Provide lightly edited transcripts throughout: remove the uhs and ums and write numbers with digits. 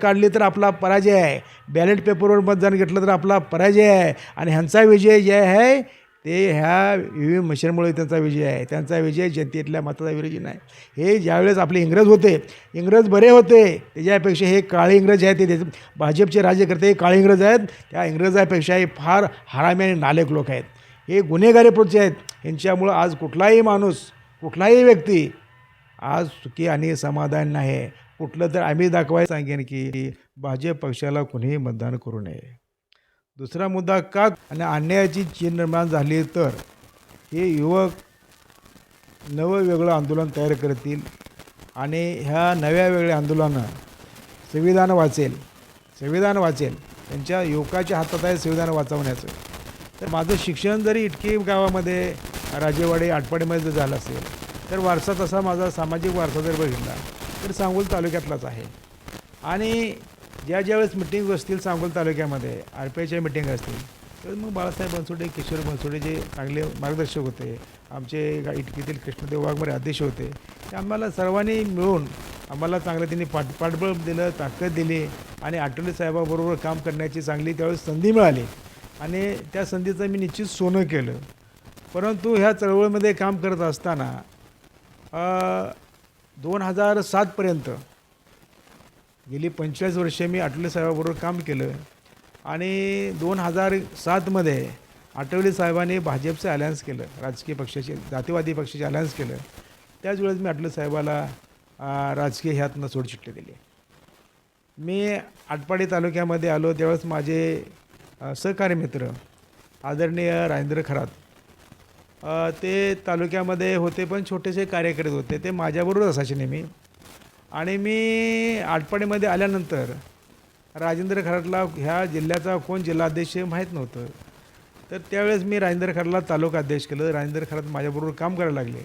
काढली तर आपला पराजय आहे, बॅलेट पेपरवर मतदान घेतलं तर आपला पराजय आहे. आणि ह्यांचा विजय जे आहे ते ह्या EVM मशीनमुळे त्यांचा विजय आहे. त्यांचा विजय जनतेतल्या मताचा विजय नाही. हे ज्यावेळेस आपले इंग्रज होते, इंग्रज बरे होते, त्याच्यापेक्षा हे काळे इंग्रज आहेत, ते भाजपचे राज्यकर्ते हे काळे इंग्रज आहेत. त्या इंग्रजापेक्षा हे फार हरामी आणि नालेक लोक आहेत. हे गुन्हेगारी प्रवृत्ती आहेत. यांच्यामुळं आज कुठलाही माणूस, कुठलाही व्यक्ती आज सुखी आणि समाधान नाही. कुठलं तर आम्ही दाखवायला सांगेन की भाजप पक्षाला कुणीही मतदान करू नये. दुसरा मुद्दा का आणि अन्यायाची चीन निर्माण झाली तर हे युवक नवं वेगळं आंदोलन तयार करतील आणि ह्या नव्या वेगळ्या आंदोलनानं संविधान वाचेल, संविधान वाचेल. त्यांच्या युवकाच्या हातात आहे संविधान वाचवण्याचं. तर माझं शिक्षण जरी इटकी गावामध्ये राजेवाडी आटपाडीमध्ये जर झालं असेल तर वारसा तसा माझा सामाजिक वारसा जर बघितला तर सांगोल तालुक्यातलाच आहे. आणि ज्यावेळेस मिटिंग असतील सांगोल तालुक्यामध्ये RPIच्या मिटिंग असतील तर मग बाळासाहेब बनसोडे, किशोर बनसोडे जे चांगले मार्गदर्शक होते, आमचे इटकीतील कृष्णदेव वाघमारे अध्यक्ष होते, ते आम्हाला सर्वांनी मिळून आम्हाला चांगलं त्यांनी पाठबळ दिलं, ताकद दिली आणि आठवले साहेबाबरोबर काम करण्याची चांगली त्यावेळेस संधी मिळाली आणि त्या संधीचं मी निश्चित सोनं केलं. परंतु ह्या चळवळीमध्ये काम करत असताना 2007पर्यंत गेली 45 वर्षे मी आठवले साहेबाबरोबर काम केलं आणि 2007मध्ये आठवले साहेबांनी भाजपचं अलायन्स केलं, राजकीय पक्षाचे, जातीवादी पक्षाचे अलायन्स केलं. त्याच वेळेस मी आठवले साहेबाला राजकीय ह्यातनं सोडचिठ्ठी दिली. मी आटपाडी तालुक्यामध्ये आलो त्यावेळेस माझे सहकारी मित्र आदरणीय राजेंद्र खरात ते तालुक्यामध्ये होते, पण छोटेसे कार्य करत होते. ते माझ्याबरोबर असायचे नेहमी. आणि मी आटपाडीमध्ये आल्यानंतर राजेंद्र खरातला ह्या जिल्ह्याचा कोण जिल्हाध्यक्ष माहीत नव्हतं. तर त्यावेळेस मी राजेंद्र खरातला तालुका अध्यक्ष केलं. राजेंद्र खरात माझ्याबरोबर काम करायला लागले.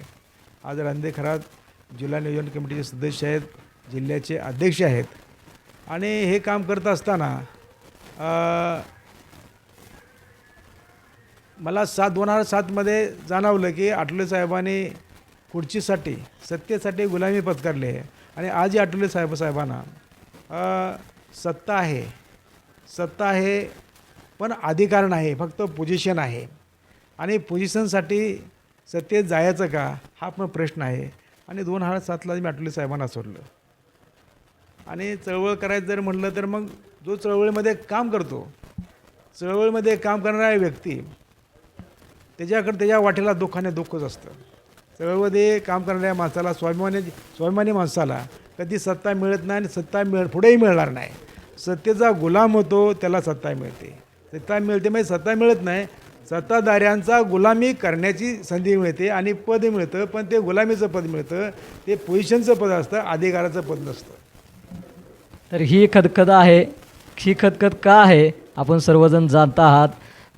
आज राजेंद्र खरात जिल्हा नियोजन कमिटीचे सदस्य आहेत, जिल्ह्याचे अध्यक्ष आहेत. आणि हे काम करत असताना मला 2007मध्ये जाणवलं की आठवले साहेबांनी खुर्चीसाठी, सत्तेसाठी गुलामी पत्करली आहे. आणि आजही आठवले साहेबांना सत्ता आहे पण अधिकार नाही, फक्त पोझिशन आहे. आणि पोझिशनसाठी सत्तेत जायचं का हा पण प्रश्न आहे. आणि 2007ला मी आठवले साहेबांना सोडलं. आणि चळवळ करायचं जर म्हटलं तर मग जो चळवळीमध्ये काम करतो, चळवळीमध्ये काम करणारा व्यक्ती त्याच्याकडे त्याच्या वाटेला दुःखाने दुःखच असतं. चळवळीमध्ये काम करणाऱ्या माणसाला, स्वाभिमानी माणसाला कधी सत्ता मिळत नाही आणि सत्ता पुढेही मिळणार नाही. सत्तेचा गुलाम होतो त्याला सत्ता मिळते, सत्ता मिळते म्हणजे सत्ता मिळत नाही, सत्ताधाऱ्यांचा गुलामी करण्याची संधी मिळते आणि पद मिळतं. पण ते गुलामीचं पद मिळतं, ते पोझिशनचं पद असतं, अधिकाराचं पद नसतं. तर ही खदखद आहे. ही खदखद का आहे आपण सर्वजण जाणत आहात.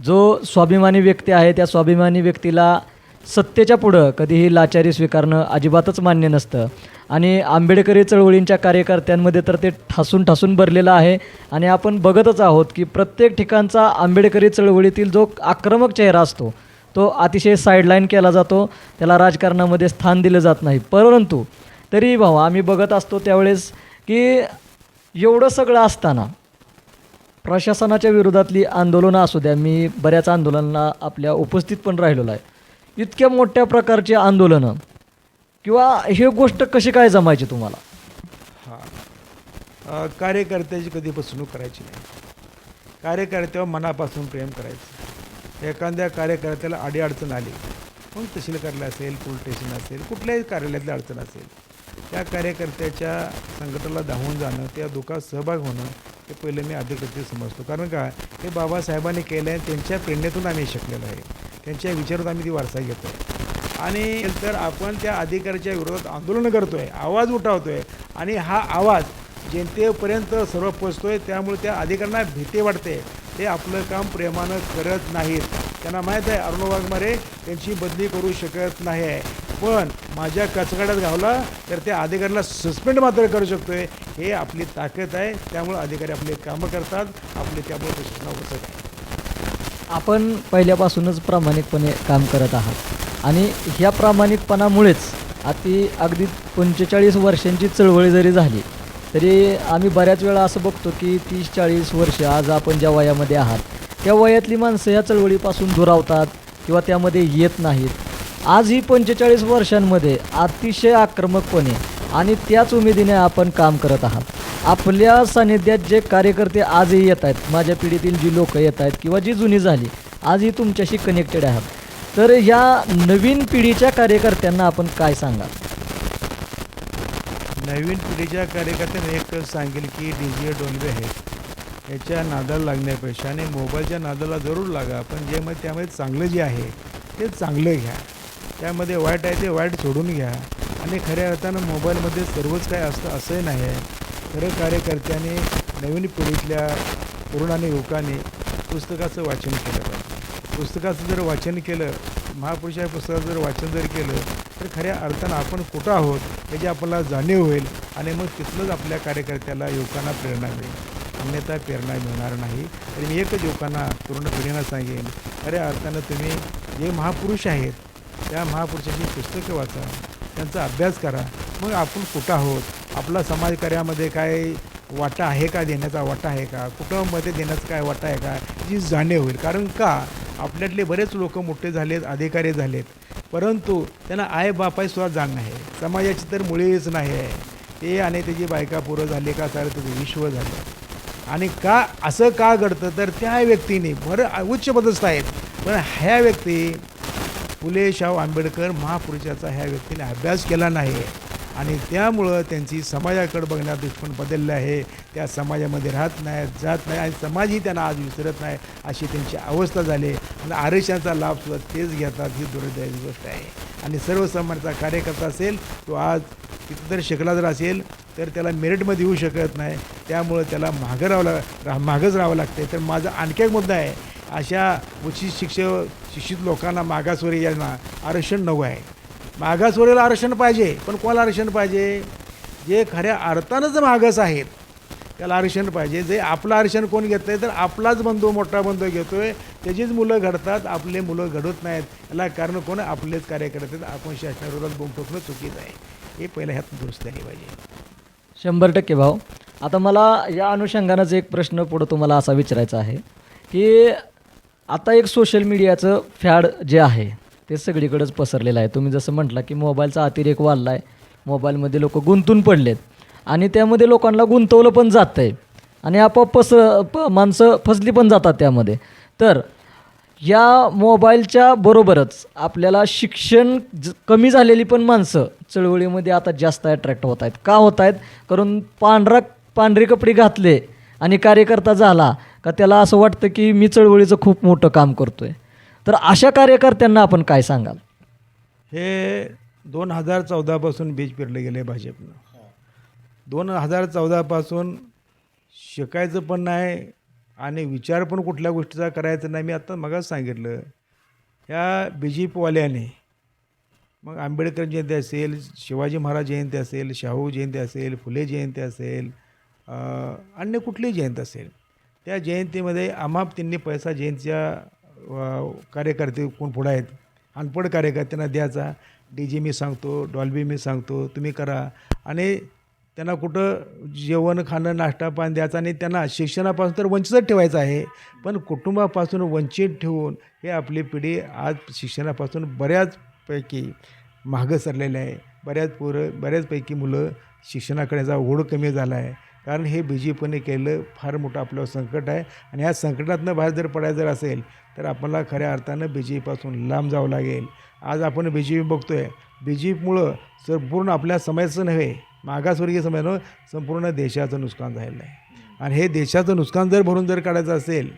जो स्वाभिमानी व्यक्ती आहे त्या स्वाभिमानी व्यक्तीला सत्तेच्या पुढं कधीही लाचारी स्वीकारणं अजिबातच मान्य नसतं. आणि आंबेडकरी चळवळींच्या कार्यकर्त्यांमध्ये तर ते ठासून भरलेलं आहे. आणि आपण बघतच आहोत की प्रत्येक ठिकाणचा आंबेडकरी चळवळीतील जो आक्रमक चेहरा असतो तो अतिशय साईडलाईन केला जातो, त्याला राजकारणामध्ये स्थान दिलं जात नाही. परंतु तरी भाऊ आम्ही बघत असतो त्यावेळेस की एवढं सगळं असताना प्रशासनाच्या विरोधातली आंदोलनं असू द्या, मी बऱ्याच आंदोलनांना आपल्या उपस्थित पण राहिलेलो आहे. इतक्या मोठ्या प्रकारची आंदोलनं किंवा हे गोष्ट कशी काय जमायची तुम्हाला? कार्यकर्त्याची कधी फसवणूक करायची नाही. कार्यकर्त्यावर मनापासून प्रेम करायचं. एखाद्या कार्यकर्त्याला अडीअडचण आली, मग तहसील कार्यालय असेल, पोलीस स्टेशन असेल, कुठल्याही कार्यालयातली अडचण असेल, त्या कार्यकर्त्याच्या संकटाला धावून जाणं, त्या दुःखात सहभाग होणं हे पहिलं मी अधिकृत समजतो. कारण का हे बाबासाहेबांनी केलं आहे, त्यांच्या प्रेरणेतून आम्ही शिकलेलो आहे, त्यांच्या विचारातून आम्ही ती वारसा घेतो आहे. आणि तर आपण त्या अधिकाऱ्याच्या विरोधात आंदोलन करतो आहे, आवाज उठवतो आहे आणि हा आवाज जनतेपर्यंत सर्व पोचतो आहे. त्यामुळे त्या अधिकाऱ्यांना भीती वाटते, ते आपलं काम प्रेमानं करत नाहीत. त्यांना माहीत आहे अरुण वाघमारे त्यांची बदली करू शकत नाही आहे, पण माझ्या कचकड्यात घावला तर त्या अधिकाऱ्याला सस्पेंड मात्र करू शकतो आहे. हे आपली ताकद आहे. त्यामुळे अधिकारी आपले कामं करतात, आपले त्यामुळे प्रश्न बसत आहे. आपण पहिल्यापासूनच प्रामाणिकपणे काम करत आहात आणि ह्या प्रामाणिकपणामुळेच अगदी 45 वर्षांची चळवळ जरी झाली तरी आम्ही बऱ्याच वेळा असं बघतो की 30-40 वर्ष आज आपण ज्या वयामध्ये आहात त्या वयातली माणसं या चळवळीपासून दुरावतात किंवा त्यामध्ये येत नाहीत. आज ही 45 वर्षांमध्ये अतिशय आक्रमकपणे आणि त्याच उमेदीने आपण काम करत आहात. आपल्या सानिध्यात जे कार्यकर्ते आजही येत आहेत, माझ्या पिढीतील जी लोकं येत आहेत किंवा जी जुनी झाली आजही तुमच्याशी कनेक्टेड आहात, तर ह्या नवीन पिढीच्या कार्यकर्त्यांना आपण काय सांगाल? नवीन पिढीच्या कार्यकर्त्यांना एकच सांगेल की DJ डोलवे आहेत याच्या नादाला लागण्यापेक्षा आणि मोबाईलच्या नादाला जरूर लागा, पण जे मग त्यामध्ये चांगलं जे आहे ते चांगलं घ्या, त्यामध्ये वाईट आहे ते वाईट सोडून घ्या. आणि खऱ्या अर्थानं मोबाईलमध्ये सर्वच काय असतं असंही नाही आहे. खरं कार्यकर्त्याने नवीन पिढीतल्या तरुण आणि युवकांनी पुस्तकाचं वाचन केलं पाहिजे. पुस्तकाचं जर वाचन केलं, महापुरुषा पुस्तकाचं जर वाचन जर केलं तर खऱ्या अर्थानं आपण कुठं आहोत याची आपल्याला जाणीव होईल आणि मग तिथलंच आपल्या कार्यकर्त्याला युवकांना प्रेरणा मिळेल, अन्यथा प्रेरणा मिळणार नाही. आणि मी एकच युवकांना तरुण पिढींना सांगेन, खऱ्या अर्थानं तुम्ही जे महापुरुष आहेत त्या महापुरुषाची पुस्तकं वाचा, त्यांचा अभ्यास करा. मग आपण कुठं आहोत, आपला समाजकार्यामध्ये काय वाटा आहे का, देण्याचा वाटा आहे का, कुटुंबामध्ये देण्याचा काय वाटा आहे का, जी जाणीव होईल. कारण का आपल्यातले बरेच लोक मोठे झालेत, अधिकारी झालेत, परंतु त्यांना आई बापाची सुद्धा जाण नाही, समाजाची तर मुळीच नाही आहे. ते आणि त्याची बायका पोरं झाले का सारं त्याचं विश्व झालं. आणि का असं का घडतं तर त्या व्यक्तीने बरं उच्च पदस्थ आहेत, पण ह्या व्यक्ती फुले शाहू आंबेडकर महापुरुषाचा ह्या व्यक्तीने अभ्यास केला नाही आणि त्यामुळं त्यांची समाजाकडे बघण्याचा दृष्टिकोन बदलला आहे. त्या समाजामध्ये राहत नाहीत, जात नाही आणि समाजही त्यांना आज विसरत नाही, अशी त्यांची अवस्था झाली. आणि आरक्षणाचा लाभसुद्धा तेच घेतात, ही दुर्दैवी गोष्ट आहे. आणि सर्व समाजाचा कार्यकर्ता असेल तो आज तिथं जर शिकला जर असेल तर त्याला मेरिटमध्ये येऊ शकत नाही, त्यामुळं त्याला मागच राहावं लागते. तर माझा आणखी एक मुद्दा आहे, अशा उच्च शिक्षित लोकांना मागासवर्गीयांना आरक्षण नको आहे. मागासवर्गीयाला आरक्षण पाहिजे, पण कोणाला आरक्षण पाहिजे? जे खऱ्या अर्थानंच मागास आहेत त्याला आरक्षण पाहिजे. जे आपलं आरक्षण कोण घेतं आहे तर आपलाच बंधू मोठा बंधू घेतो आहे, त्याचीच मुलं घडतात, आपले मुलं घडत नाहीत. याला कारण कोण? आपलेच कार्यकर्ते. आपण शासनाविरोधात बोंब ठोकणं चुकीचं आहे, हे पहिलं ह्यात दुरुस्त झाली पाहिजे. 100% भाऊ. आता मला या अनुषंगानंच एक प्रश्न पुढं तुम्हाला असा विचारायचा आहे की आता एक सोशल मीडियाचं फॅड जे आहे ते सगळीकडेच पसरलेलं आहे. तुम्ही जसं म्हटलं की मोबाईलचा अतिरेक वाढला आहे, मोबाईलमध्ये लोक गुंतून पडलेत आणि त्यामध्ये लोकांना गुंतवलं पण जातं आहे आणि आपोआप माणसं फसली पण जातात त्यामध्ये. तर या मोबाईलच्या बरोबरच आपल्याला शिक्षण कमी झालेली पण माणसं चळवळीमध्ये आता जास्त अट्रॅक्ट होत आहेत. का होत आहेत? कारण पांढरे कपडे घातले आणि कार्यकर्ता झाला का त्याला असं वाटतं की मी चळवळीचं खूप मोठं काम करतो आहे. तर अशा कार्यकर्त्यांना आपण काय सांगाल? हे 2014पासून बीज पेरलं गेलं आहे भाजपनं. 2014पासून शिकायचं पण नाही आणि विचार पण कुठल्या गोष्टीचा करायचा नाही. मी आत्ता मगाच सांगितलं, ह्या BJPवाल्याने मग आंबेडकर जयंती असेल, शिवाजी महाराज जयंती असेल, शाहू जयंती असेल, फुले जयंती असेल, अन्य कुठलीही जयंती असेल, त्या जयंतीमध्ये आमाप त्यांनी पैसा जयंतीच्या कार्यकर्ते कोण पुढं आहेत अनपढ कार्यकर्त्यांना द्यायचा. DJ मी सांगतो, डॉल्बी मी सांगतो, तुम्ही करा. आणि त्यांना कुठं जेवण खाणं नाश्ता पाणी द्यायचा आणि त्यांना शिक्षणापासून तर वंचितच ठेवायचं आहे, पण कुटुंबापासून वंचित ठेवून हे आपली पिढी आज शिक्षणापासून बऱ्याचपैकी मागं सरलेलं आहे. बऱ्याचपैकी मुलं शिक्षणाकडे ओढ कमी झाला आहे. कारण हे BJPने केलं फार मोठं आपल्यावर संकट आहे आणि ह्या संकटातनं बाहेर जर पडायचं जर असेल तर आपल्याला खऱ्या अर्थानं BJPपासून लांब जावं लागेल. आज आपण BJP बघतो आहे, BJPमुळं संपूर्ण आपल्या समाजाचं नव्हे, मागासवर्गीय समाजानं संपूर्ण देशाचं नुकसान झालेलं आहे. आणि हे देशाचं नुकसान जर भरून जर काढायचं असेल,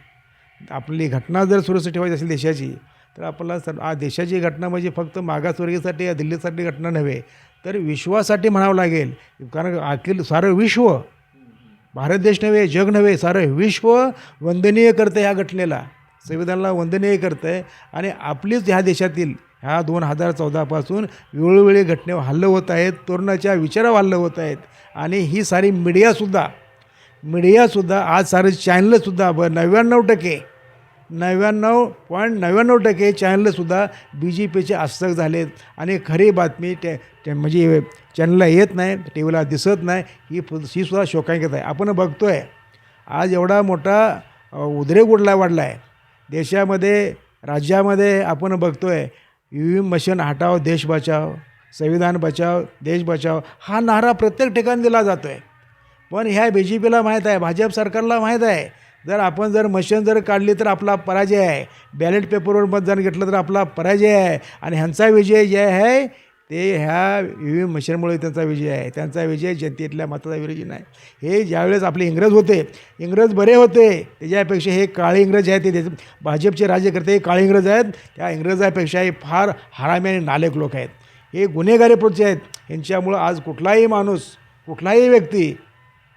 आपली घटना जर सुरक्षित ठेवायची असेल देशाची, तर आपल्याला देशाची घटना म्हणजे फक्त मागासवर्गीयसाठी या दिल्लीसाठी घटना नव्हे तर विश्वासाठी म्हणावं लागेल. कारण अखिल सारं विश्व, भारत देश नव्हे, जग नव्हे, सारं विश्व वंदनीय करतं ह्या घटनेला, संविधानाला वंदनीय करतं आहे. आणि आपलीच ह्या देशातील ह्या 2014पासून वेळोवेळी घटनेवर हल्ले होत आहेत, तरुणाच्या विचारावर हल्ले होत आहेत. आणि ही सारी मीडियासुद्धा आज सारे चॅनलसुद्धा 99% 99.99% चॅनलसुद्धा बी जे पीचे आश्रक झालेत आणि खरी बातमी म्हणजे चॅनलला येत नाही, टी व्हीला दिसत नाही, ही सुद्धा शोकांकित आहे. आपण बघतो आहे आज एवढा मोठा उद्रेक वाढला आहे देशामध्ये, राज्यामध्ये. आपण बघतो आहे EVM मशीन हटाव देश बचाव, संविधान बचाव देश बचाव हा नारा प्रत्येक ठिकाणी दिला जातो आहे. पण ह्या बी जे पीला माहीत आहे, भाजप सरकारला माहीत आहे, जर मशीन काढली तर आपला पराजय आहे, बॅलेट पेपरवर मतदान घेतलं तर आपला पराजय आहे. आणि ह्यांचा विजय जे आहे ते ह्या EVM मशीनमुळे त्यांचा विजय आहे. त्यांचा विजय जनतेतल्या मताचा विजय नाही. हे ज्यावेळेस आपले इंग्रज होते, इंग्रज बरे होते, त्याच्यापेक्षा हे काळे इंग्रज आहेत, ते भाजपचे राज्यकर्ते हे काळे इंग्रज आहेत. त्या इंग्रजापेक्षा हे फार हरामी आणि नालेक लोक आहेत. हे गुन्हेगारी प्रवृत्ती आहेत. ह्यांच्यामुळं आज कुठलाही माणूस, कुठलाही व्यक्ती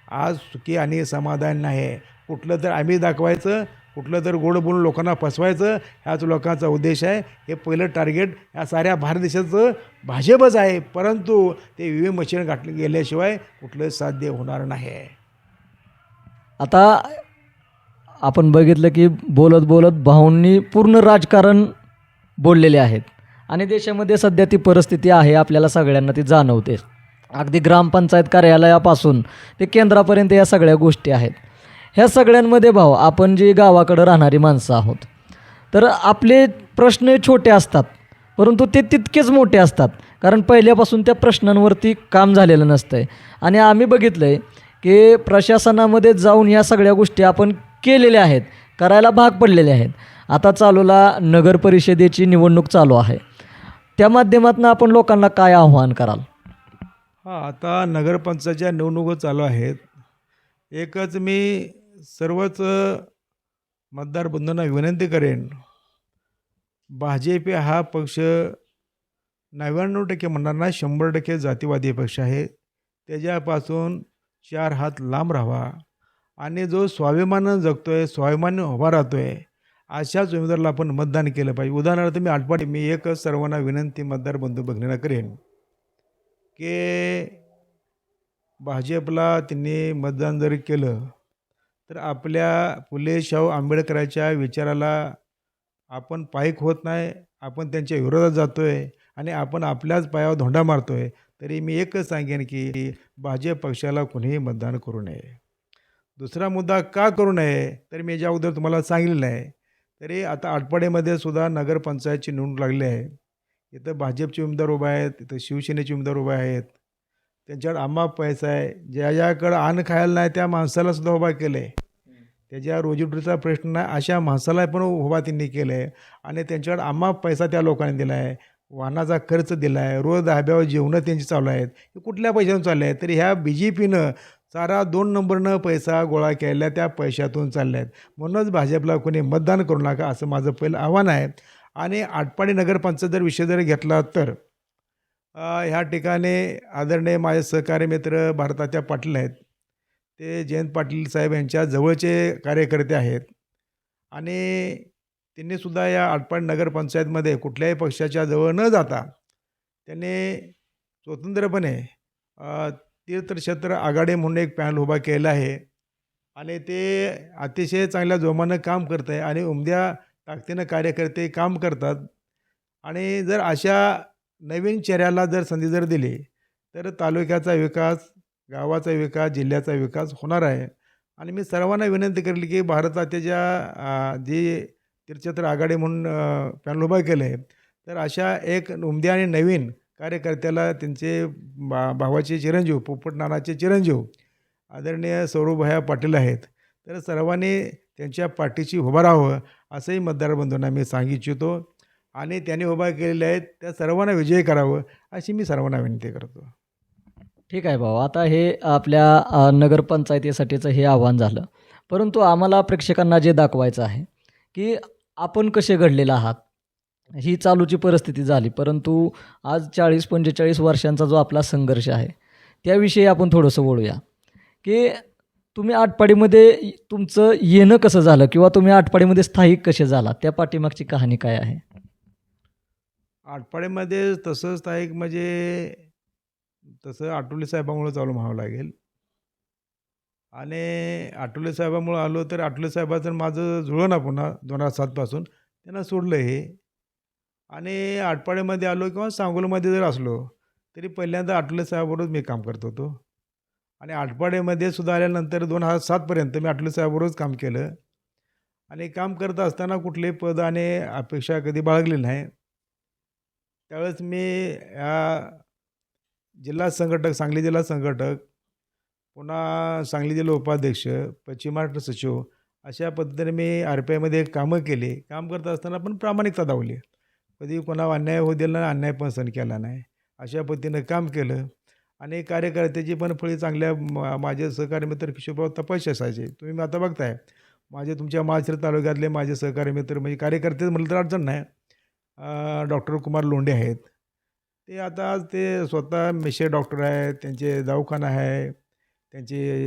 आज सुखी आणि समाधान नाही. कुठलं तर आम्ही दाखवायचं, कुठलं तर गोड बोलून लोकांना फसवायचं, ह्याच लोकांचा उद्देश आहे. हे पहिलं टार्गेट या साऱ्या भारत देशाचं भाजपच आहे. परंतु ते EVM मशीन गाठले गेल्याशिवाय कुठलं साध्य होणार नाही. आता आपण बघितलं की बोलत बोलत भाऊंनी पूर्ण राजकारण बोललेले आहेत आणि देशामध्ये सध्या ती परिस्थिती आहे, आपल्याला सगळ्यांना ती जाणवते. अगदी ग्रामपंचायत कार्यालयापासून ते केंद्रापर्यंत या सगळ्या गोष्टी आहेत. ह्या सगळ्यांमध्ये भाऊ, आपण जी गावाकडं राहणारी माणसं आहोत, तर आपले प्रश्न छोटे असतात परंतु ते तितकेच मोठे असतात, कारण पहिल्यापासून त्या प्रश्नांवरती काम झालेलं नसतं आहे. आणि आम्ही बघितलं आहे की प्रशासनामध्ये जाऊन ह्या सगळ्या गोष्टी आपण केलेल्या आहेत, करायला भाग पडलेले आहेत. आता चालूला नगर परिषदेची निवडणूक चालू आहे, त्या माध्यमातून आपण लोकांना काय आव्हान कराल? आता नगरपंचायतच्या निवडणुका चालू आहेत. एकच मी सर्वच मतदार बंधूंना विनंती करेन, भाजप हा पक्ष 99% म्हणणार नाही, 100% जातीवादी पक्ष आहे. त्याच्यापासून 4 हात लांब राहावा आणि जो स्वाभिमानानं जगतो आहे, स्वाभिमानानं उभा राहतो आहे, अशाच उमेदवाराला आपण मतदान केलं पाहिजे. उदाहरणार्थ मी एकच सर्वांना विनंती मतदार बंधू भगिनींना करेन की भाजपला त्यांनी मतदान जर केलं तर आपल्या फुले शाहू आंबेडकरांच्या विचाराला आपण पायक होत नाही, आपण त्यांच्या विरोधात जातो आहे आणि आपण आपल्याच पायावर धोंडा मारतो आहे. तरी मी एकच सांगेन की भाजप पक्षाला कुणीही मतदान करू नये. दुसरा मुद्दा का करू नये तर मी याच्या अगोदर तुम्हाला सांगितलेलं आहे. तरी आता आटपाडीमध्ये सुद्धा नगरपंचायतची निवडणूक लागली आहे. इथं भाजपचे उमेदवार उभे आहेत, इथं शिवसेनेचे उमेदवार उभे आहेत. त्यांच्याकडे अमाप पैसा आहे. ज्याकडं अन्न खायला नाही त्या माणसाला सुद्धा उभा केलं आहे. त्याच्या रोजीरोटीचा प्रश्न नाही अशा माणसाला पण उभा त्यांनी केलं आहे आणि त्यांच्याकडे अमाप पैसा त्या लोकांनी दिला आहे. वाहनाचा खर्च दिला आहे, रोज धाब्यावर जेवणं त्यांची चालू आहेत. हे कुठल्या पैशातून चालले आहेत? तरी ह्या बी जे पीनं सारा 2 नंबरनं पैसा गोळा केला, त्या पैशातून चालले आहेत. म्हणूनच भाजपला कोणी मतदान करू नका असं माझं पहिलं आव्हान आहे. आणि आटपाडी नगरपंचायत विषय जर घेतला तर ह्या ठिकाणी आदरणीय माझे सहकारी मित्र भारताच्या पाटील आहेत. ते जयंत पाटील साहेब यांच्या जवळचे कार्यकर्ते आहेत आणि त्यांनीसुद्धा या आटपाडी नगरपंचायतमध्ये कुठल्याही पक्षाच्या जवळ न जाता त्यांनी स्वतंत्रपणे तीर्थक्षेत्र आघाडी म्हणून एक पॅनल उभा केला आहे आणि ते अतिशय चांगल्या जोमानं काम करत आहे आणि उमद्या ताकदीनं कार्यकर्ते काम करतात. आणि जर अशा नवीन चेहऱ्याला जर संधी जर दिली तर तालुक्याचा विकास, गावाचा विकास, जिल्ह्याचा विकास होणार आहे. आणि मी सर्वांना विनंती करेल की भारताच्या जी तीर्थक्षेत्र आघाडी म्हणून पॅनल उभा केलं आहे, तर अशा एक उमद्या आणि नवीन कार्यकर्त्याला त्यांचे भावाचे चिरंजीव, पोपट नानाचे चिरंजीव आदरणीय सौरभभाई पाटील आहेत, तर सर्वांनी त्यांच्या पाठीशी उभं राहावं असंही मतदार बंधूंना मी सांगू इच्छितो. आणि त्यांनी उभा केलेले आहेत त्या सर्वांना विजयी करावं अशी मी सर्वांना विनंती करतो. ठीक आहे भाऊ, आता हे आपल्या नगरपंचायतीसाठीचं हे आव्हान झालं, परंतु आम्हाला प्रेक्षकांना जे दाखवायचं आहे की आपण कसे घडलेले आहात. ही चालूची परिस्थिती झाली, परंतु आज 40-45 वर्षांचा जो आपला संघर्ष आहे त्याविषयी आपण थोडंसं बोलूया की तुम्ही आटपाडीमध्ये तुमचं येणं कसं झालं किंवा तुम्ही आटपाडीमध्ये स्थायिक कसे झाला, त्या पाठीमागची कहाणी काय आहे? आटपाडीमध्ये तसं स्थायिक म्हणजे तसं आठवले साहेबांमुळे चालू म्हणावं लागेल. आणि आठवले साहेबामुळं आलो तर आठवले साहेबाचं माझं जुळलं ना पुन्हा 2007पासून त्यांना सोडलं हे. आणि आटपाडीमध्ये आलो किंवा सांगोलमध्ये जर असलो तरी पहिल्यांदा आठवले साहेबाबरोबर मी काम करत होतो. आणि आटपाडीमध्ये सुद्धा आल्यानंतर 2007पर्यंत मी आठवले साहेबाबरोबरच काम केलं. आणि काम करत असताना कुठलेही पद आणि अपेक्षा कधी बाळगली नाही. त्यावेळेस मी जिल्हा संघटक, सांगली जिल्हा संघटक, पुन्हा सांगली जिल्हा उपाध्यक्ष, पश्चिम महाराष्ट्र सचिव अशा पद्धतीने मी RPIमध्ये कामं केली. काम करत असताना पण प्रामाणिकता दाखवली. कधी कोणावर अन्याय होऊ दिला नाही, अन्याय पण सहन केला नाही. अशा पद्धतीनं काम केलं आणि कार्यकर्त्याची पण फळी चांगल्या माझे सहकारी मित्र किशोरराव तपस्या असायचे. तुम्ही आता बघताय तुमच्या माळशिरस तालुक्यातले माझे सहकारी मित्र म्हणजे कार्यकर्ते म्हटलं तर अडचण नाही. डॉक्टर कुमार लोंढे आहेत. ते आता ते स्वतः मिशे डॉक्टर आहेत. त्यांचे दवाखाना आहे. त्यांचे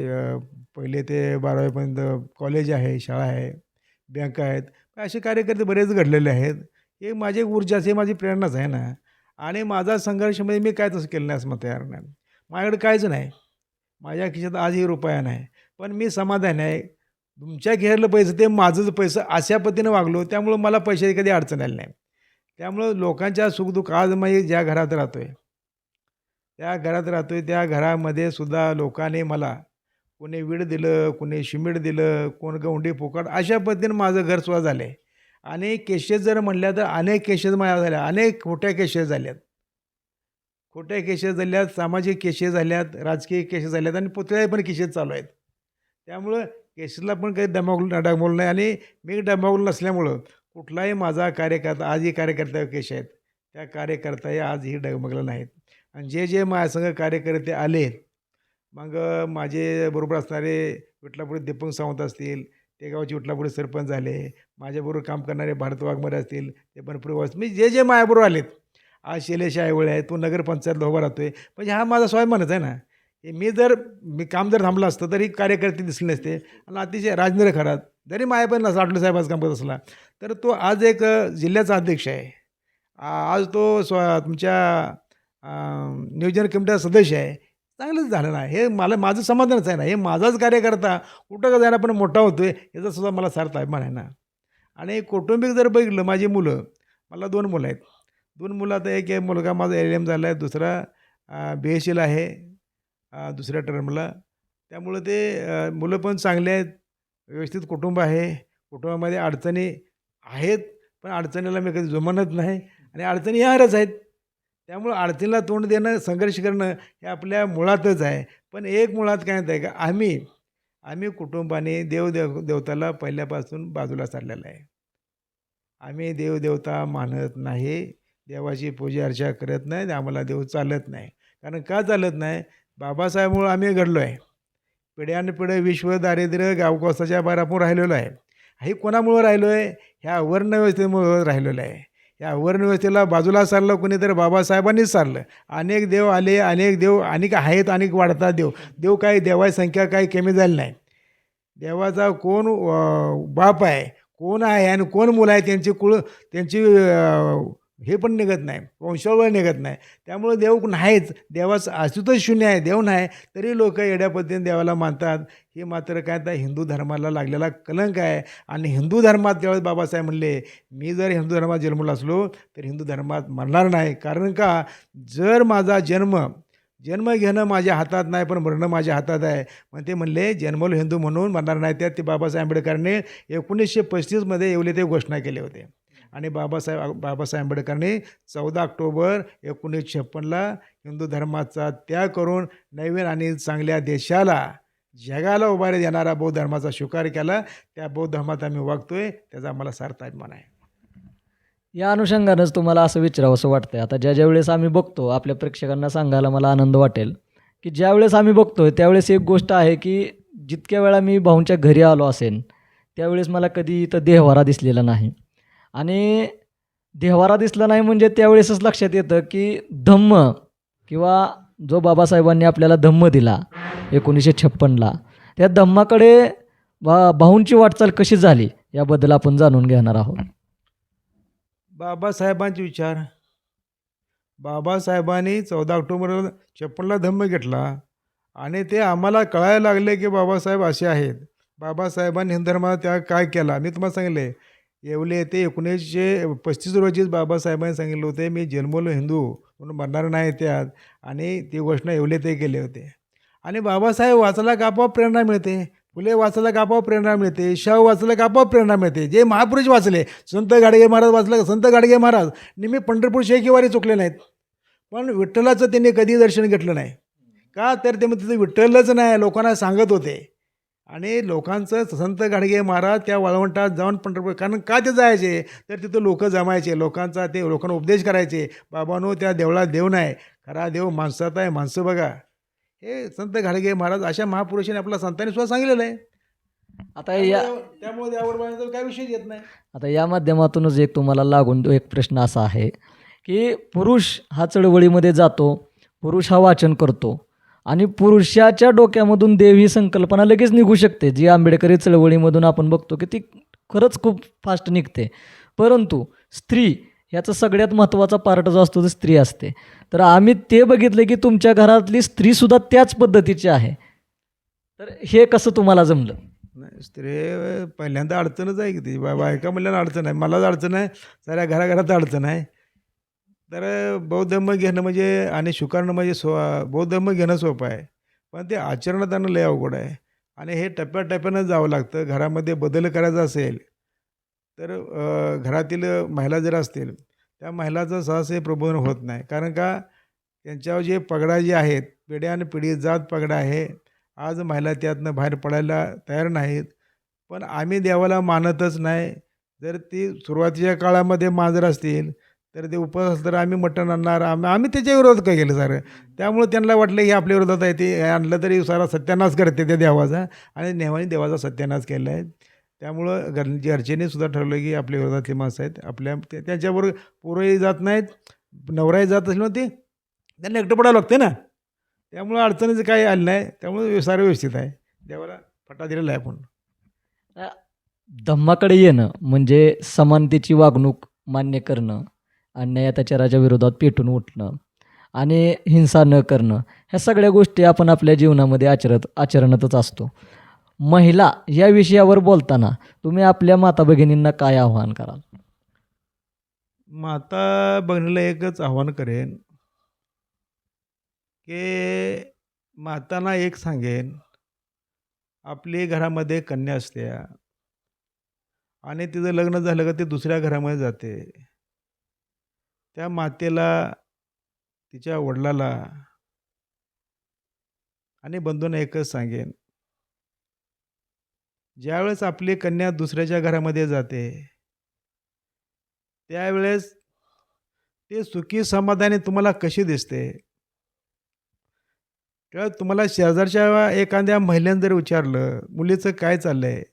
पहिले ते 12वीपर्यंत कॉलेज आहे, शाळा आहे, बँका आहेत. असे कार्यकर्ते बरेच घडलेले आहेत. हे माझी ऊर्जा हे माझी प्रेरणाच आहे ना. आणि माझा संघर्ष म्हणजे मी काय तसं केलं नाही असं मग तयार नाही. माझ्याकडे काहीच नाही. माझ्या खिशात आजही रुपया नाही. पण मी समाधानी आहे. तुमच्या खिशातलं पैसे ते माझंच पैसे अशा पद्धतीनं वागलो. त्यामुळं मला पैशाची कधी अडचण आली नाही. त्यामुळं लोकांच्या सुखदुःख आज मी ज्या घरात राहतोय, त्या घरामध्ये सुद्धा लोकांनी मला कोणी वीड दिलं, कोणी सिमेंट दिलं, कोण गवंडी फुकट अशा पद्धतीनं माझं घर सुद्धा झालं आहे. आणि केसेस जर म्हणल्या तर अनेक केसेस माझ्या झाल्या. अनेक खोट्या केसेस झाल्यात. खोट्या केसेस झाल्यात, सामाजिक केसेस झाल्यात, राजकीय केसेस झाल्यात आणि पुतळ्याही पण केसेस चालू आहेत. त्यामुळं केसेसला पण काही डगमगलं नाही आणि मी डगमगलं नसल्यामुळं कुठलाही माझा कार्यकर्ता आजही कार्यकर्त्यावर केस आहेत. त्या कार्यकर्ताही आजही डगमगला नाहीत. आणि जे माझ्यासंग कार्यकर्ते आले, मग माझे बरोबर असणारे विठलापुरी दीपक सावंत असतील, ते गावचे विठलापुरी सरपंच झाले. माझ्याबरोबर काम करणारे भारत वाघमारे असतील, ते पण पूर्वज मी जे माझ्याबरोबर आलेत. आज शैलेश आयवळे आहे, तो नगरपंचायतला उभा राहतोय. म्हणजे हा माझा स्वाभिमानच आहे ना. हे मी काम जर थांबलं असतं तरी कार्यकर्ते दिसले नसते. आणि अतिशय राजनीर खरात जरी माया पण नसला आठवले साहेबाचं काम करत असला तर तो आज एक जिल्ह्याचा अध्यक्ष आहे. आज तो तुमच्या नियोजन कमिटीचा सदस्य आहे. चांगलंच झालं ना. हे माझं समाधानच आहे ना. हे माझाच कार्यकर्ता कुठं का जायला पण मोठा होतोय याचा सुद्धा मला सार्थ अभिमान आहे ना. आणि कौटुंबिक जर बघितलं माझी मुलं, मला 2 मुलं आहेत. 2 मुलं आता एक मुलगा माझा LLM झाला आहे, दुसरा BScला आहे दुसऱ्या टर्मला. त्यामुळं ते मुलं पण चांगले आहेत. व्यवस्थित कुटुंब आहे. कुटुंबामध्ये अडचणी आहेत, पण अडचणीला मी कधी जुमानत नाही आणि अडचणी येणारच आहेत. त्यामुळं अडचणीला तोंड देणं, संघर्ष करणं हे आपल्या मुळातच आहे. पण एक मुळात काय म्हणत आहे का आम्ही कुटुंबाने देवताला पहिल्यापासून बाजूला सारलेलं आहे. आम्ही देवदेवता मानत नाही. देवाची पूजा अर्चा करत नाही. आम्हाला देव चालत नाही. कारण का चालत नाही? बाबासाहेबमुळं आम्ही घडलो आहे. पिढ्यानपिढ्या विश्व दारिद्र्य गावकोसाच्या बाहेर आपण राहिलेलो आहे. हे कोणामुळं राहिलो आहे? ह्या वर्णव्यवस्थेमुळं राहिलेलं आहे. या वर्णव्यवस्थेला बाजूला सारलं कोणी तर बाबासाहेबांनीच सारलं. अनेक देव आले, अनेक देव अनेक आहेत, अनेक वाढतात देव काही देवाची संख्या काही कमी झाली नाही. देवाचा कोण बाप आहे, कोण आहे आणि कोण मुलं आहे त्यांची हे पण निघत नाही, वंशावळ निघत नाही. त्यामुळे देव नाहीच. देवाचं अस्तित्वच शून्य आहे. देव नाही तरी लोक येड्या पद्धतीने देवाला मानतात. हे मात्र काय तर हिंदू धर्माला लागलेला कलंक आहे. आणि हिंदू धर्मात त्यावेळेस बाबासाहेब म्हणले, मी जर हिंदू धर्मात जन्मलो असलो तर हिंदू धर्मात मरणार नाही. कारण का जर माझा जन्म घेणं माझ्या हातात नाही पण मरणं माझ्या हातात आहे. मग ते म्हणले जन्मलो हिंदू म्हणून मरणार नाही. त्यात ते बाबासाहेब आंबेडकरांनी 1935मध्ये येवले ते घोषणा केले होते. आणि बाबासाहेब आंबेडकरांनी 14 ऑक्टोबर 1956ला हिंदू धर्माचा त्याग करून नवीन आणि चांगल्या देशाला जगाला उभारी देणारा बौद्ध धर्माचा स्वीकार केला. त्या बौद्ध धर्मात आम्ही वागतोय, त्याचा आम्हाला सार्थ अभिमान आहे. या अनुषंगानंच तुम्हाला असं विचारावं असं वाटतंय, आता ज्यावेळेस आम्ही बघतो, आपल्या प्रेक्षकांना सांगायला मला आनंद वाटेल की ज्यावेळेस आम्ही बघतोय त्यावेळेस एक गोष्ट आहे की जितक्या वेळा मी भाऊंच्या घरी आलो असेल त्यावेळेस मला कधी इथं देहवारा दिसलेला नाही. आणि देहवारा दिसला नाही म्हणजे त्यावेळेसच लक्षात येतं की धम्म किंवा जो बाबासाहेबांनी आपल्याला धम्म दिला 1956ला, त्या धम्माकडे भाऊंची वाटचाल कशी झाली याबद्दल आपण जाणून घेणार आहोत. बाबासाहेबांचे विचार, बाबासाहेबांनी 14 ऑक्टोबर 56ला धम्म घेतला आणि ते आम्हाला कळायला लागले की बाबासाहेब असे आहेत. बाबासाहेबांनी हिंदू धर्मात त्या काय केला मी तुम्हाला सांगितले. येवले ते 1935 रोजीच बाबासाहेबांनी सांगितलं होते मी जन्मलो हिंदू म्हणून मरणार नाही त्यात. आणि ती घोषणा येवले ते केले होते. आणि बाबासाहेब वाचायला का आपोआप प्रेरणा मिळते. फुले वाचायला का आपोआप प्रेरणा मिळते. शाहू वाचलं का आपोआप प्रेरणा मिळते. जे महापुरुष वाचले, संत गाडगे महाराज वाचलं, संत गाडगे महाराज नेहमी पंढरपूर शेकीवारी चुकले नाहीत. पण विठ्ठलाचं त्यांनी कधी दर्शन घेतलं नाही. का तर ते तिथं विठ्ठलच नाही लोकांना सांगत होते. आणि लोकांचं संत गाडगे महाराज त्या वाळवंटात जाऊन पंढरपूर कारण का ते जायचे तर तिथं लोक जमायचे. लोकांचा ते लोकांना उपदेश करायचे. बाबांनो त्या देवळात देव नाही, खरा देव माणसात आहे, माणसं बघा. हे संत गाडगे महाराज अशा महापुरुषांनी आपल्या संतांनी सुद्धा सांगितलेलं आहे. आता या त्यामुळे त्यावर बाळाचा काय विषय येत नाही. आता या माध्यमातूनच एक तुम्हाला लागून तो एक प्रश्न असा आहे की पुरुष हा चळवळीमध्ये जातो, पुरुष हा वाचन करतो आणि पुरुषाच्या डोक्यामधून देव ही संकल्पना लगेच निघू शकते, जी आंबेडकरी चळवळीमधून आपण बघतो की ती खरंच खूप फास्ट निघते. परंतु स्त्री याचा सगळ्यात महत्त्वाचा पार्ट जो असतो तो स्त्री असते. तर आम्ही ते बघितलं की तुमच्या घरातली स्त्रीसुद्धा त्याच पद्धतीची आहे. तर हे कसं तुम्हाला जमलं? नाही स्त्री पहिल्यांदा अडचणच आहे की ती बायका म्हणल्यानं अडचण आहे. मलाच अडचण आहे, साऱ्या घराघरात अडचण आहे. तर बौद्ध धर्म घेणं म्हणजे आणि स्वीकारणं म्हणजे बौद्ध धर्म घेणं सोपं आहे, पण ते आचरणात आणणं लय अवघड आहे. आणि हे टप्प्याटप्प्यानं जावं लागतं. घरामध्ये बदल करायचा असेल तर घरातील महिला जर असतील त्या महिलाचं सहसा प्रबोधन होत नाही. कारण का त्यांच्यावर जे पगडा जे आहेत पिढ्यान पिढी जात पगडा आहे. आज महिला त्यातनं बाहेर पडायला तयार नाहीत. पण आम्ही देवाला मानतच नाही. जर ती सुरुवातीच्या काळामध्ये मांजर असतील तर ते उपवास असलं तर आम्ही मटण आणणार. आम्ही त्याच्या विरोधात काय केलं सारं. त्यामुळे त्यांना वाटलं हे आपल्या विरोधात आहे, ते आणलं तरी सारा सत्यानाश करते त्या देवाचा. आणि नेहमी देवाचा सत्यानाश केला आहे. त्यामुळं घरच्यांनी सुद्धा ठरवलं की आपल्या विरोधातली माणसं आहेत, आपल्या त्यांच्याबरोबर पोरंही जात नाहीत, नवराही जात असली नव्हती, त्यांना एकटं पडावं लागते ना. त्यामुळं अडचणीचं काही आलं नाही. त्यामुळे सारं व्यवस्थित आहे. देवाला फटा दिलेला आहे आपण. धम्माकडे येणं म्हणजे समानतेची वागणूक मान्य करणं, अन्याय अत्याचाराच्या विरोधात पेटून उठणं आणि हिंसा न करणं, ह्या सगळ्या गोष्टी आपण आपल्या जीवनामध्ये आचरणातच असतो. महिला या विषयावर बोलताना तुम्ही आपल्या माता भगिनींना काय आव्हान कराल? माता बहिणीला एकच आव्हान करेन की मातांना एक सांगेन, आपली घरामध्ये कन्या असते आणि तिचं लग्न झालं का ते दुसऱ्या घरामध्ये जाते. त्या मातेला, तिच्या वडिलाला आणि बंधूंना एकच सांगेन, ज्यावेळेस आपली कन्या दुसऱ्याच्या घरामध्ये जाते त्यावेळेस ते सुखी समाधानी तुम्हाला कशी दिसते. तेव्हा तुम्हाला शेजारच्या एखाद्या महिलेनं जर विचारलं मुलीचं काय चाललं आहे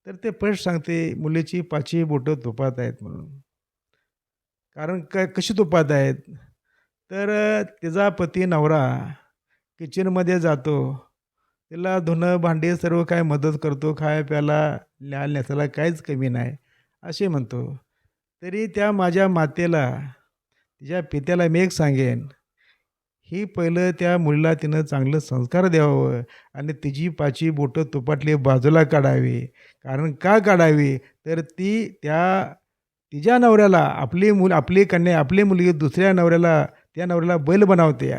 तर ते स्पष्ट सांगते मुलीची 5ही बोटं तुपात आहेत म्हणून. कारण कशी तुपात आहेत तर तिचा पती नवरा किचनमध्ये जातो, तिला धुणं भांडी सर्व काय मदत करतो, खाया प्यायला न्यायला नेसायला काहीच कमी नाही असे म्हणतो. तरी त्या माझ्या मातेला, तिच्या पित्याला मी एक सांगेन, ही पहिलं त्या मुलीला तिनं चांगलं संस्कार द्यावं आणि तिची 5ही बोटं तुपातली बाजूला काढावी. कारण का काढावी तर ती तिच्या नवऱ्याला आपली कन्या, आपली मुलगी दुसऱ्या नवऱ्याला, त्या नवऱ्याला बैल बनवते.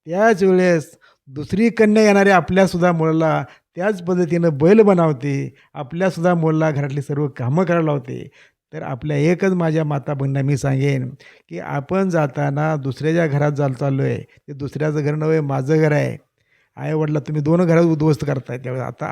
त्याच वेळेस दुसरी कन्या येणाऱ्या आपल्यासुद्धा मुलाला त्याच पद्धतीनं बैल बनवते. आपल्यासुद्धा मुलाला घरातली सर्व कामं करायला लावते. तर आपल्या एकच माझ्या माता बहिणींना मी सांगेन की आपण जाताना दुसऱ्याच्या घरात चाललो आहे, ते दुसऱ्याचं घर नव्हे, माझं घर आहे. आईवडिला तुम्ही 2 घरात उद्ध्वस्त करताय. त्यावेळेस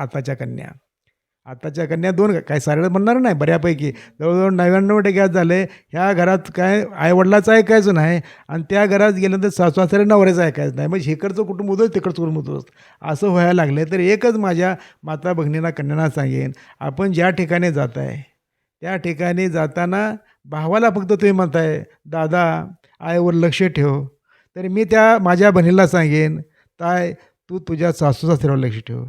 आताच्या कन्या 2 काय साऱ्या म्हणणार नाही, बऱ्यापैकी जवळजवळ 99% झाले ह्या घरात काय आईवडिलाचं ऐकायचं नाही आणि त्या घरात गेल्यानंतर सासू-सासरे नवऱ्याचं ऐकायचं नाही. म्हणजे इकडचं कुटुंब उद्ध्वस्त, तिकडचं कुटुंब उद्ध्वस्त असं व्हायला लागलं. तर एकच माझ्या माता भगिनींना, कन्यांना सांगेन, आपण ज्या ठिकाणी जात आहे त्या ठिकाणी जाताना भावाला फक्त तुम्ही म्हणताय दादा आईवर लक्ष ठेव, तर मी त्या माझ्या बहिणीला सांगेन ताय तू तुझ्या सासू-सासऱ्यावर लक्ष ठेव.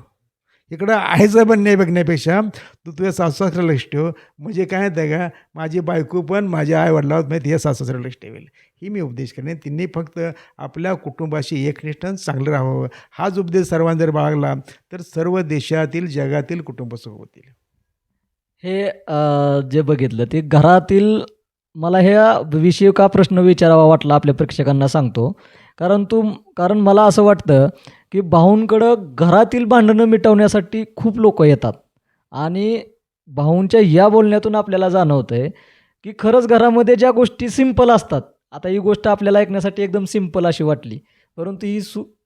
इकडं आहेचं बनणे बघण्यापेक्षा तू तुझ्या सासू-सासऱ्याला लक्ष ठेव. म्हणजे काय माहिती आहे का, माझी बायको पण माझ्या आई-वडिलांवर माहिती तिच्या सासू-सासऱ्याला लक्ष ठेवेल. ही मी उपदेश करेन. त्यांनी फक्त आपल्या कुटुंबाशी एकनिष्ठ आणि चांगलं राहावं. हाच उपदेश सर्वांनी जर बाळगला तर सर्व देशातील, जगातील कुटुंब सुख होतील. हे जे बघितलं ते घरातील मला ह्या विषयी का प्रश्न विचारावा वाटला आपल्या प्रेक्षकांना सांगतो. कारण मला असं वाटतं, की भाऊंकडं घरातील भांडणं मिटवण्यासाठी खूप लोकं येतात आणि भाऊंच्या या बोलण्यातून आपल्याला जाणवतंय, की खरंच घरामध्ये ज्या गोष्टी सिंपल असतात. आता ही गोष्ट आपल्याला ऐकण्यासाठी एकदम सिंपल अशी वाटली, परंतु ही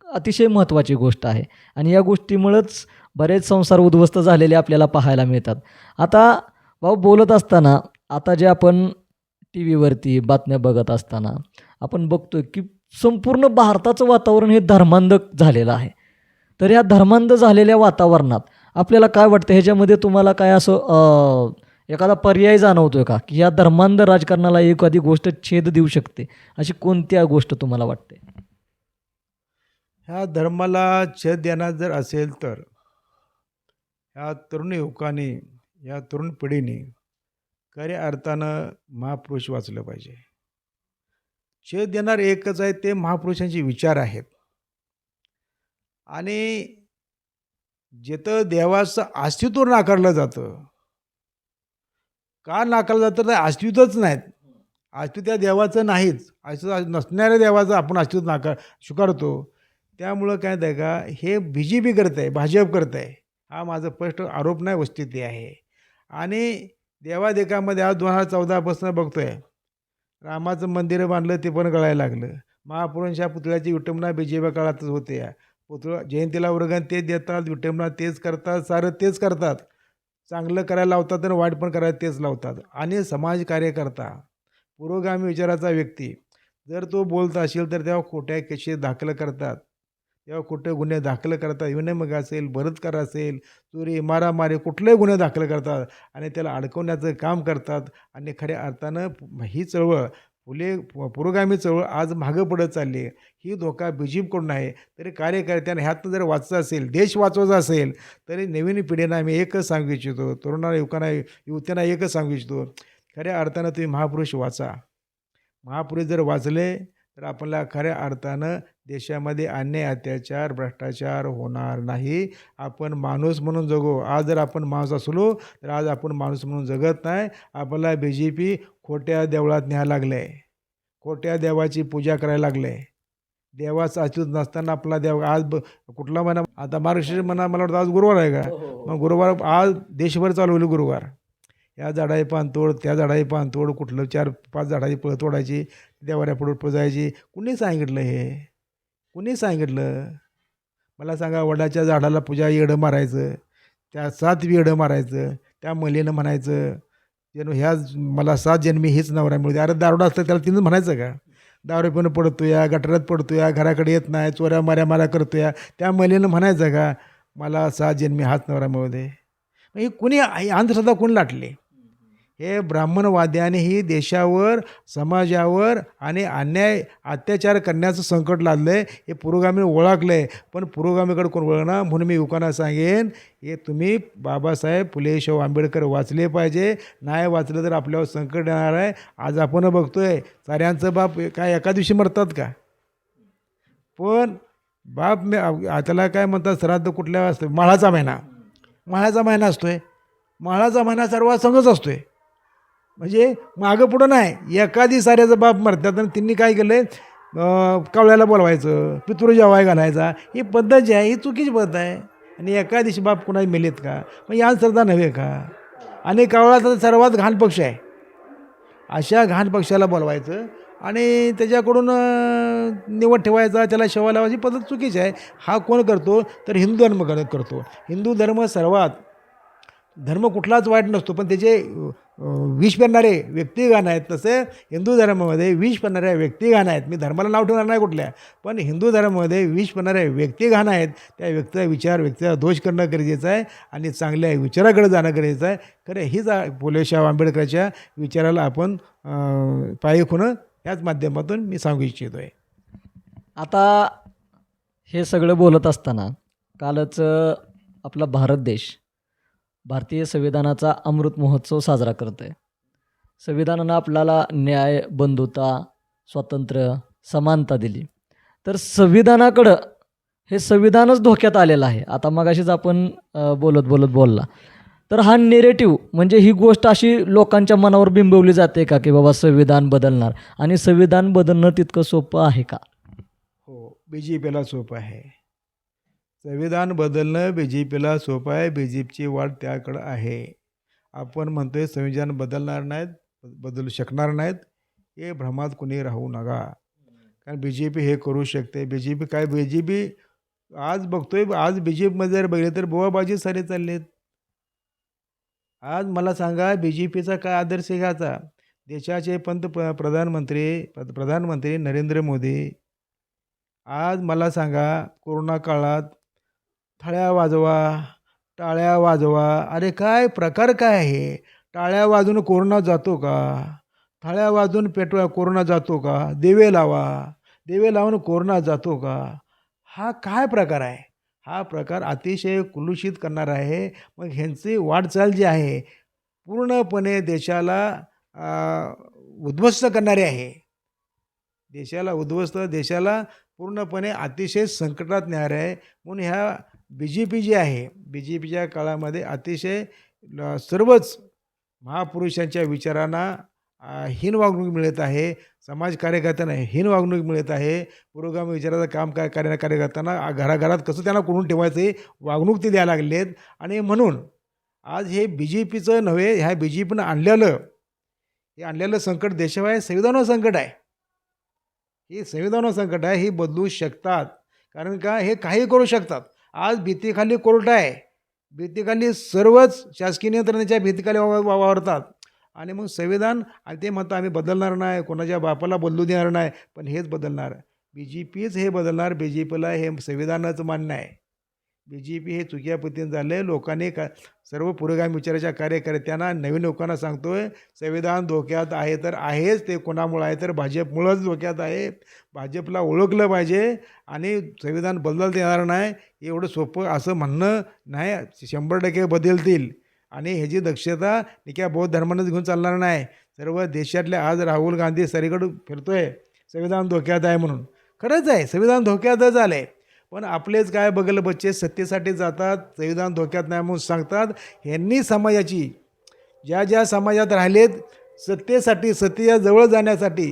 अतिशय महत्त्वाची गोष्ट आहे आणि या गोष्टीमुळंच बरेच संसार उद्ध्वस्त झालेले आपल्याला पाहायला मिळतात. आता भाऊ बोलत असताना आता जे आपण टी व्हीवरती बातम्या बघत असताना आपण बघतोय की संपूर्ण भारताचं वातावरण हे धर्मांधक झालेलं आहे. तर या धर्मांध झालेल्या वातावरणात आपल्याला काय वाटतं, ह्याच्यामध्ये तुम्हाला काय असं एखादा पर्याय जाणवतोय का, की या धर्मांध राजकारणाला एखादी गोष्ट छेद देऊ शकते, अशी कोणत्या गोष्ट तुम्हाला वाटते? ह्या धर्माला छेद देणार जर असेल तर ह्या तरुण युवकांनी, या तरुण पिढीने खऱ्या अर्थानं महापुरुष वाचलं पाहिजे. छेद देणार एकच आहे, ते महापुरुषांचे विचार आहेत. आणि जिथं देवाचं अस्तित्व नाकारलं जातं, का नाकारलं जातं? तर अस्तित्वच नाहीत. अस्तित्व त्या देवाचं नाहीच. अस्तित्व नसणाऱ्या देवाचं आपण अस्तित्व स्वीकारतो. त्यामुळं काय आहे का, हे BJP करत आहे, भाजप करत आहे. हा माझा स्पष्ट आरोप नाही, वस्तुस्थिती आहे. आणि देवादेखामध्ये आज 2014 पासून बघतोय, रामाचं मंदिर बांधलं ते पण गळायला लागलं. महापुरुषांच्या पुतळ्याची विटंबना BJP काळातच होते. पुतळा जयंतीला वर्गण तेच देतात, विटंबना तेच करतात, सारं तेच करतात. चांगलं करायला लावतात आणि वाईट पण करायला तेच लावतात. आणि समाज कार्यकर्ता, पुरोगामी विचाराचा व्यक्ती जर तो बोलत असेल तर तेव्हा खोट्या केसेस दाखल करतात, तेव्हा खोटे गुन्हे दाखल करतात. विनयमग असेल, बलात्कार असेल, चोरी, मारामारी, कुठलेही गुन्हे दाखल करतात आणि त्याला अडकवण्याचं काम करतात. आणि खऱ्या अर्थानं ही चळवळ पुरोगामी चळवळ आज मागं पडत चालली आहे. ही धोका BJPकडून आहे. तरी कार्यकर्त्यांना ह्यातनं जर वाचलं असेल, देश वाचवायचा असेल, तरी नवीन पिढींना आम्ही एकच सांगू इच्छितो, तरुणांना, युवत्यांना एकच सांगू इच्छितो, खऱ्या अर्थानं तुम्ही महापुरुष वाचा. महापुरुष जर वाचले तर आपल्याला खऱ्या अर्थानं देशामध्ये अन्याय, अत्याचार, भ्रष्टाचार होणार नाही. आपण माणूस म्हणून जगू. आज जर आपण माणूस असलो तर आज आपण माणूस म्हणून जगत नाही. आपल्याला BJP खोट्या देवळात न्यायला लागलं आहे, खोट्या देवाची पूजा करायला लागलं आहे. देवाचं अस्तित्व नसताना आपला देव आज कुठला महिना, आता मार्गशीर्ष महिना, मला वाटतं आज गुरुवार आहे का? मग गुरुवार आज देशभर चालू होईल गुरुवार. या झाडाची पान तोड, त्या झाडाची पान तोड, कुठलं 4-5 झाडाची फळं तोडायची, देवाऱ्या पुढे पुजायची. कुणी सांगितलं हे? कुणी सांगितलं? मला सांगा, वडाच्या झाडाला पूजा येडं मारायचं, त्या 7 येडं मारायचं, त्या महिलेनं म्हणायचं जणू ह्या मला 7 जन्मी हीच नवरा मिळते. अरे दारुडा असतं त्याला तिनं म्हणायचं का? दारू पिऊन पडतो या, गटारात पडतो या, घराकडे येत नाही, चोऱ्या माऱ्या करतो या, त्या महिलेनं म्हणायचं का मला 7 जन्मी हाच नवरा मिळू दे? ही कुणी अंधश्रद्धा कोणी लाटली? हे ब्राह्मणवाद्याने ही देशावर, समाजावर आणि अन्याय, अत्याचार करण्याचं संकट लादलं आहे. हे पुरोगामीने ओळखलं आहे, पण पुरोगामीकडे कोण वळणार? म्हणून मी युवकांना सांगेन, हे तुम्ही बाबासाहेब फुले शाहू आंबेडकर वाचले पाहिजे. नाही वाचलं तर आपल्यावर संकट येणार आहे. आज आपण बघतोय साऱ्यांचं बाप काय एका दिवशी मरतात का? पण बाप त्याला काय म्हणतात, श्राद्ध कुठल्या असतं? माळाचा महिना. माळाचा महिना असतोय. माळाचा महिना सर्वात संघच असतोय. म्हणजे मागं पुढं नाही, एखादी साऱ्याचा बाप मरतात आणि त्यांनी काय केलं आहे, कावळ्याला बोलवायचं, पितृ जेवाय घालायचा. ही पद्धत जी आहे ही चुकीची पद्धत आहे. आणि एका दिवशी बाप कुणाही मेलेत का? मग या श्रद्धा नव्हे का? आणि कावळा तर सर्वात घाण पक्ष आहे. अशा घाण पक्षाला बोलवायचं आणि त्याच्याकडून निवड ठेवायचा, त्याला शेवा लावायची पद्धत चुकीची आहे. हा कोण करतो? तर हिंदू धर्म करतो. हिंदू धर्म सर्वात, धर्म कुठलाच वाईट नसतो, पण त्याचे विष पेरणारे व्यक्तिगान आहेत. तसे हिंदू धर्मामध्ये विष पेरणाऱ्या व्यक्तिगान आहेत. मी धर्माला नाव ठेवणार नाही कुठल्या, पण हिंदू धर्मामध्ये विष पेरणाऱ्या व्यक्तिगान आहेत. त्या व्यक्तीचा विचार, व्यक्तीचा दोष करणं गरजेचं आहे आणि चांगल्या विचाराकडे जाणं गरजेचं आहे. खरं हीच फुले शाहू आंबेडकरच्या विचाराला आपण पायी खुणं याच माध्यमातून मी सांगू इच्छितो आहे. आता हे सगळं बोलत असताना कालच आपला भारत देश भारतीय संविधानाचा अमृत महोत्सव साजरा करतो आहे. संविधानानं आपल्याला न्याय, बंधुता, स्वातंत्र्य, समानता दिली. तर संविधानाकडं हे संविधानच धोक्यात आलेलं आहे. आता मगाशीच आपण बोलत बोलला. तर हा नेरेटिव्ह म्हणजे ही गोष्ट अशी लोकांच्या मनावर बिंबवली जाते का की बाबा संविधान बदलणार, आणि संविधान बदलणं तितकं सोपं आहे का? हो, बी जे पीला सोपं आहे. संविधान बदलणं बी जे पीला सोपं आहे. बी जे पीची वाट त्याकडं आहे. आपण म्हणतोय संविधान बदलणार नाहीत, बदलू शकणार नाहीत. हे भ्रमात कुणी राहू नका. कारण बी जे पी हे करू शकते. बी जे पी आज बघतोय, आज बी जे पीमध्ये जर बघितलं तर बोवाबाजी सारे चाललेत. आज मला सांगा बी जे पीचा काय आदर्श घ्यायचा? देशाचे प्रधानमंत्री नरेंद्र मोदी आज मला सांगा कोरोना काळात थाळ्या वाजवा, टाळ्या वाजवा. अरे काय प्रकार काय आहे? टाळ्या वाजून कोरोना जातो का? थाळ्या वाजून कोरोना जातो का? दिवे लावा, दिवे लावून कोरोना जातो का? हा काय प्रकार आहे? हा प्रकार अतिशय कुलुषित करणारा आहे. मग ह्यांची वाटचाल जी आहे पूर्णपणे देशाला उद्ध्वस्त करणारी आहे. देशाला पूर्णपणे अतिशय संकटात नेणारे आहे. म्हणून ह्या बी जे पी जी आहे, बी जे पीच्या काळामध्ये अतिशय सर्वच महापुरुषांच्या विचारांना हीन वागणूक मिळत आहे. समाज कार्यकर्त्यांना हीन वागणूक मिळत आहे. पुरोगामी विचाराचं काम कार्यकर्त्यांना घराघरात कसं त्यांना कोणून ठेवायचं हे वागणूक ते द्यायला लागलेत. आणि म्हणून आज हे बी जे पीचं नव्हे, ह्या बी जे पीनं आणलेलं संकट देशावर संविधानावर संकट आहे. हे संविधानावर संकट आहे. हे बदलू शकतात. कारण का हे काही करू शकतात. आज भीतीखाली कोर्ट आहे. भीतीखाली सर्वच शासकीय नियंत्रणाच्या भीतीखाली वावरतात. आणि मग संविधान आणि ते म्हणतात आम्ही बदलणार नाही, कोणाच्या बापाला बदलू देणार नाही. पण हेच बदलणार, बी जे पीच हे बदलणार. बी जे पीला हे संविधानाचं मान्य आहे. बी जे पी हे चुकीच्या पद्धतीने झालं. लोकांनी सर्व पुरोगामी विचाराच्या कार्यकर्त्यांना, नवीन लोकांना सांगतोय संविधान धोक्यात आहे. तर आहेच. ते कोणामुळे आहे तर भाजपमुळंच धोक्यात आहे. भाजपला ओळखलं पाहिजे आणि संविधान बदलता येणार नाही एवढं सोपं असं म्हणणं नाही. 100% बदलतील. आणि ह्याची दक्षता निक्या बौद्ध धर्मानंच घेऊन चालणार नाही. सर्व देशातल्या आज राहुल गांधी सरीकडे फिरतोय संविधान धोक्यात आहे म्हणून. खरंच आहे, संविधान धोक्यातच आलं आहे. पण आपलेच काय बगल बच्चे सत्तेसाठी जातात, संविधान धोक्यात नाही म्हणून सांगतात. ह्यांनी समाजाची ज्या समाजात राहिलेत सत्तेसाठी, सत्तेच्या जवळ जाण्यासाठी,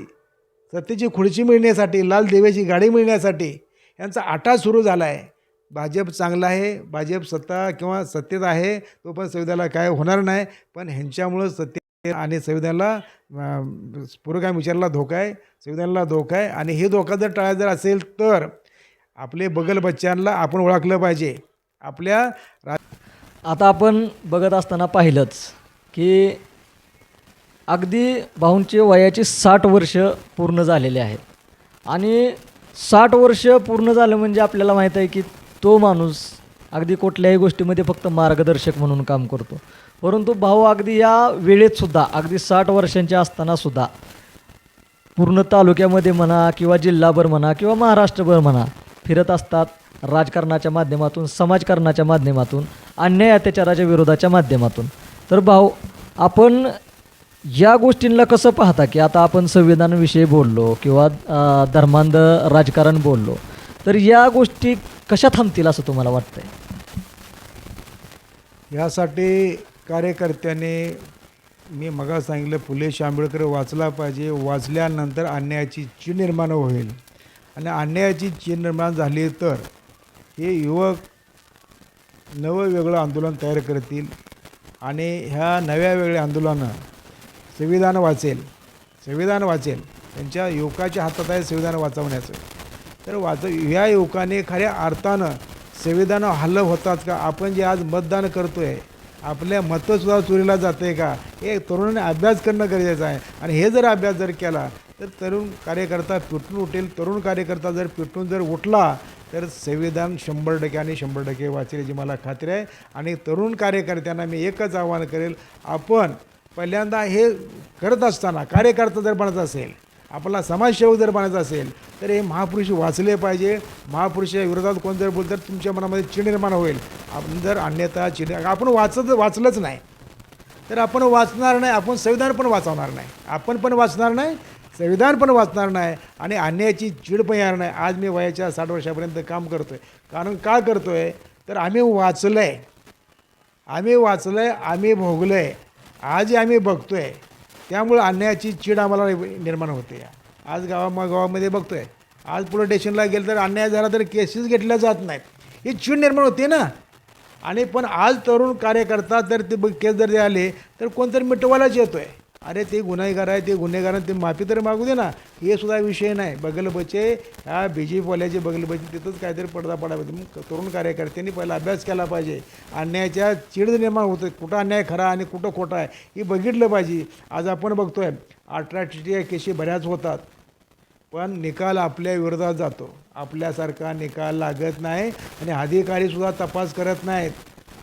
सत्तेची खुर्ची मिळण्यासाठी, लाल देवाची गाडी मिळण्यासाठी यांचा आटा सुरू झाला आहे. भाजप चांगला आहे, भाजप सत्ता किंवा सत्तेत आहे तो पण संविधानाला काय होणार नाही. पण ह्यांच्यामुळं सत्ते आणि संविधानाला पुरोगामी विचाराला धोका आहे, संविधानाला धोका आहे. आणि हे धोका जर टाळायचा जर असेल तर आपले बगल बच्चांना आपण ओळखलं पाहिजे. आता आपण बघत असताना पाहिलंच की अगदी भाऊंचे वयाची 60 वर्ष पूर्ण झालेले आहेत. आणि 60 वर्ष पूर्ण झालं म्हणजे आपल्याला माहीत आहे की तो माणूस अगदी कुठल्याही गोष्टीमध्ये फक्त मार्गदर्शक म्हणून काम करतो. परंतु भाऊ अगदी या वेळेतसुद्धा, अगदी 60 वर्षांचे असतानासुद्धा पूर्ण तालुक्यामध्ये म्हणा किंवा जिल्हाभर म्हणा किंवा महाराष्ट्रभर म्हणा फिरत असतात. राजकारणाच्या माध्यमातून, समाजकारणाच्या माध्यमातून, अन्याय अत्याचाराच्या विरोधाच्या माध्यमातून. तर भाऊ, आपण या गोष्टींना कसं पाहता की आता आपण संविधानाविषयी बोललो किंवा धर्मांध राजकारण बोललो, तर या गोष्टी कशा थांबतील असं तुम्हाला वाटतंय? यासाठी कार्यकर्त्याने मी मगा सांगितलं फुले शांबळकर वाचला पाहिजे. वाचल्यानंतर अन्यायाची चीड निर्माण होईल. आणि अन्यायाची चीड निर्माण झाली तर हे युवक नवं वेगळं आंदोलन तयार करतील. आणि ह्या नव्या वेगळ्या आंदोलनानं संविधान वाचेल. त्यांच्या युवकाच्या हातात आहे संविधान वाचवण्याचं. तर ह्या युवकाने खऱ्या अर्थानं संविधान हल्लं होतात का? आपण जे आज मतदान करतो आहे आपल्या मतंसुद्धा चोरीला जातं आहे का? हे तरुणाने अभ्यास करणं गरजेचं आहे. आणि हे जर अभ्यास जर केला तर तरुण कार्यकर्ता पेटून उठेल. तरुण कार्यकर्ता जर पेटून जर उठला तर संविधान 100% आणि 100% वाचेल याची मला खात्री आहे. आणि तरुण कार्यकर्त्यांना मी एकच आवाहन करेल, आपण पहिल्यांदा हे करत असताना कार्यकर्ता जर बनत असेल आपला समाजसेवक जर बनायचा असेल तर हे महापुरुष वाचले पाहिजे. महापुरुषाच्या विरोधात कोण जर बोलतं तर तुमच्या मनामध्ये चीड निर्माण होईल. आपण जर अन्यथा चीड आपण वाचलंच नाही तर आपण वाचणार नाही, आपण संविधान पण वाचवणार नाही, आपण पण वाचणार नाही, संविधान पण वाचणार नाही आणि अन्यायाची चीड पण येणार नाही. आज मी वयाच्या 60 वर्षापर्यंत काम करतो आहे. कारण का करतो आहे तर आम्ही वाचलं आहे, आम्ही भोगलं आहे, आजही आम्ही बघतो आहे. त्यामुळं अन्यायाची चीड आम्हाला निर्माण होते. आज गावामध्ये बघतो आहे, आज पोलीस स्टेशनला गेलं तर अन्याय झाला तर केसेस घेतल्या जात नाहीत. ही चीड निर्माण होते ना. आणि पण आज तरुण कार्यकर्ता तर ते केस जर ते आले तर कोणतरी मिटवायलाच येतो आहे. अरे ते गुन्हेगार आहे, ते गुन्हेगारांना ते माफी तर मागू दे ना. हे सुद्धा विषय नाही. बगलबचे ह्या BJPवाल्याचे बगलबचे तिथंच काहीतरी पडदा पडायला पाहिजे. मग तरुण कार्यकर्त्यांनी पहिला अभ्यास केला पाहिजे. अन्यायाच्या चीड निर्माण होतं, कुठं अन्याय खरा आणि कुठं खोटा आहे हे बघितलं पाहिजे. आज आपण बघतो आहे 18 केशी बऱ्याच होतात पण निकाल आपल्या विरोधात जातो. आपल्यासारखा निकाल लागत नाही आणि अधिकारीसुद्धा तपास करत नाहीत.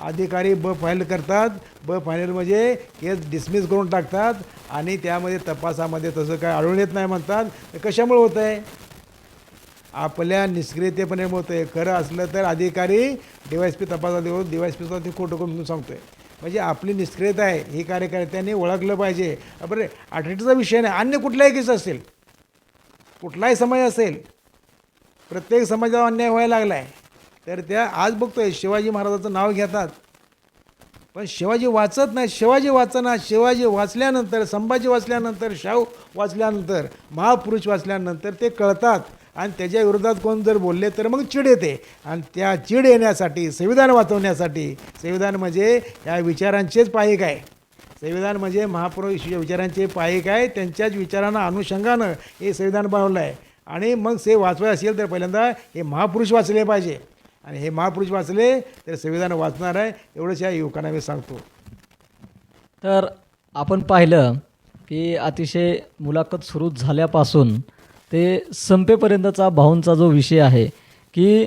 अधिकारी फाईल करतात, फाईल म्हणजे केस डिसमिस करून टाकतात आणि त्यामध्ये तपासामध्ये तसं काय आढळून येत नाही म्हणतात. कशामुळे होतं आहे? आपल्या निष्क्रियतेपणे होतं आहे. खरं असलं तर अधिकारी DYSP तपासात देऊन DYSPचा ते खोटं करून म्हणून सांगतो आहे. म्हणजे आपली निष्क्रियता आहे हे कार्यकर्त्यांनी ओळखलं पाहिजे. बरं, अटॅचचा विषय नाही, अन्य कुठलाही केस असेल, कुठलाही समाज असेल, प्रत्येक समाजावर अन्याय व्हायला लागला आहे तर त्या आज बघतोय शिवाजी महाराजाचं नाव घेतात पण शिवाजी वाचत नाही. शिवाजी वाचना. शिवाजी वाचल्यानंतर, संभाजी वाचल्यानंतर, शाहू वाचल्यानंतर, महापुरुष वाचल्यानंतर ते कळतात आणि त्याच्या विरोधात कोण जर बोलले तर मग चीड येते. आणि त्या चीड येण्यासाठी संविधान वाचवण्यासाठी, संविधान म्हणजे या विचारांचेच पायिक आहे. संविधान म्हणजे महापुरुष विचारांचे पायिक आहे. त्यांच्याच विचारांना अनुषंगानं हे संविधान बनवलं आहे. आणि मग ते वाचवाय असेल तर पहिल्यांदा हे महापुरुष वाचले पाहिजे आणि हे महापुरुष वाचले तर संविधान वाचणार आहे. एवढंच या युवकांना मी सांगतो. तर आपण पाहिलं की अतिशय मुलाखत सुरू झाल्यापासून ते संपेपर्यंतचा भाऊंचा जो विषय आहे की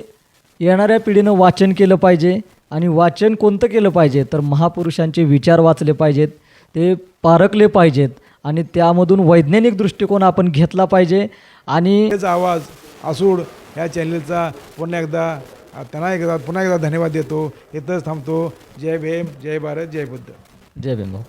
येणाऱ्या पिढीनं वाचन केलं पाहिजे आणि वाचन कोणतं केलं पाहिजे तर महापुरुषांचे विचार वाचले पाहिजेत, ते पारखले पाहिजेत आणि त्यामधून वैज्ञानिक दृष्टिकोन आपण घेतला पाहिजे. आणि हेच आवाज आसूड ह्या चॅनलचा पुन्हा एकदा धन्यवाद देतो. इथंच थांबतो. जय भीम, जय भारत, जय बुद्ध. जय भीम भाऊ.